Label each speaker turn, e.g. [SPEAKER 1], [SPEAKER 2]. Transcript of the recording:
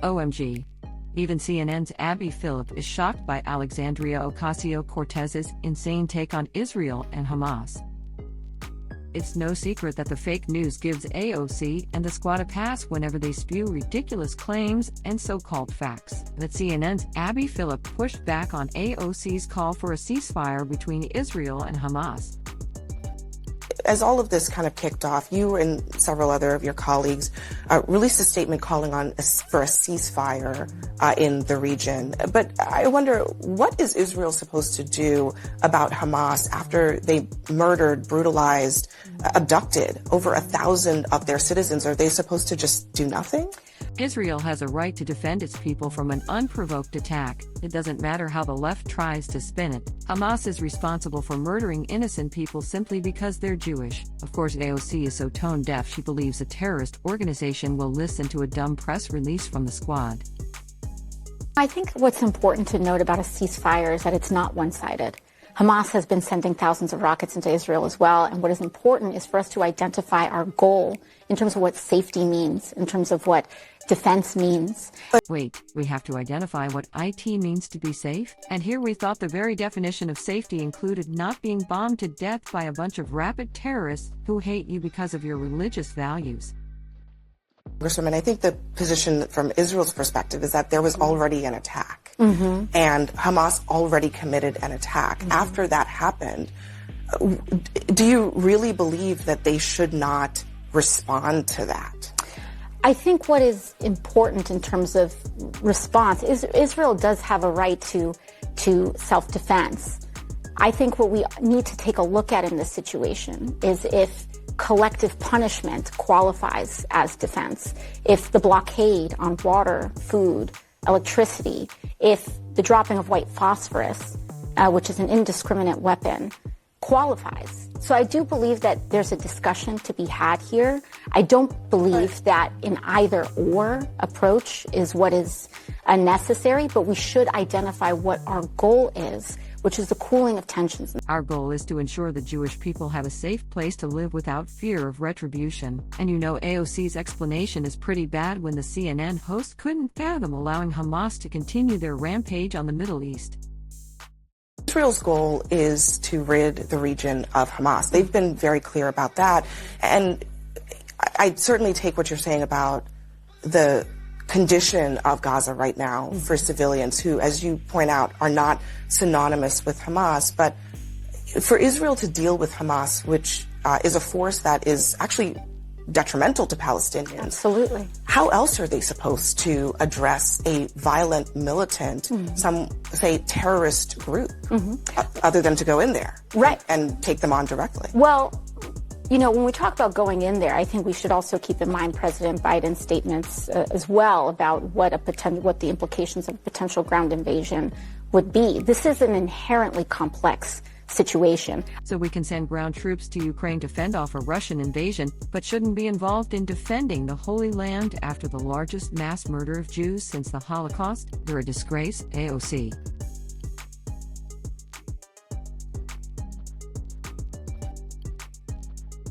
[SPEAKER 1] OMG. Even CNN's Abby Phillip is shocked by Alexandria Ocasio-Cortez's insane take on Israel and Hamas. It's no secret that the fake news gives AOC and the squad a pass whenever they spew ridiculous claims and so-called facts. But CNN's Abby Phillip pushed back on AOC's call for a ceasefire between Israel and Hamas.
[SPEAKER 2] As all of this kind of kicked off, you and several other of your colleagues released a statement calling for a ceasefire in the region. But I wonder, what is Israel supposed to do about Hamas after they murdered, brutalized, abducted over 1,000 of their citizens? Are they supposed to just do nothing?
[SPEAKER 1] Israel has a right to defend its people from an unprovoked attack. It doesn't matter how the left tries to spin it. Hamas is responsible for murdering innocent people simply because they're Jewish. Of course, AOC is so tone-deaf she believes a terrorist organization will listen to a dumb press release from the squad.
[SPEAKER 3] I think what's important to note about a ceasefire is that it's not one-sided. Hamas has been sending thousands of rockets into Israel as well, and what is important is for us to identify our goal in terms of what safety means, in terms of what defense means.
[SPEAKER 1] Wait, we have to identify what IT means to be safe? And here we thought the very definition of safety included not being bombed to death by a bunch of rabid terrorists who hate you because of your religious values.
[SPEAKER 2] Congresswoman, I think the position from Israel's perspective is that there was already an attack, and Hamas already committed an attack. After that happened, do you really believe that they should not respond to that?
[SPEAKER 3] I think what is important in terms of response is Israel does have a right to self-defense. I think what we need to take a look at in this situation is if collective punishment qualifies as defense, if the blockade on water, food, electricity, if the dropping of white phosphorus, which is an indiscriminate weapon, qualifies. So I do believe that there's a discussion to be had here. I don't believe that an either-or approach is what is necessary, but we should identify what our goal is, which is the cooling of tensions.
[SPEAKER 1] Our goal is to ensure the Jewish people have a safe place to live without fear of retribution. And you know AOC's explanation is pretty bad when the CNN host couldn't fathom allowing Hamas to continue their rampage on the Middle East.
[SPEAKER 2] Israel's goal is to rid the region of Hamas. They've been very clear about that. And I certainly take what you're saying about the condition of Gaza right now for civilians who, as you point out, are not synonymous with Hamas. But for Israel to deal with Hamas, which is a force that is actually detrimental to Palestinians.
[SPEAKER 3] Absolutely.
[SPEAKER 2] How else are they supposed to address a violent, militant, some say terrorist group, other than to go in there and take them on directly?
[SPEAKER 3] Well, you know, when we talk about going in there, I think we should also keep in mind President Biden's statements as well about what the implications of a potential ground invasion would be. This is an inherently complex situation.
[SPEAKER 1] So we can send ground troops to Ukraine to fend off a Russian invasion, but shouldn't be involved in defending the Holy Land after the largest mass murder of Jews since the Holocaust? You're a disgrace, AOC.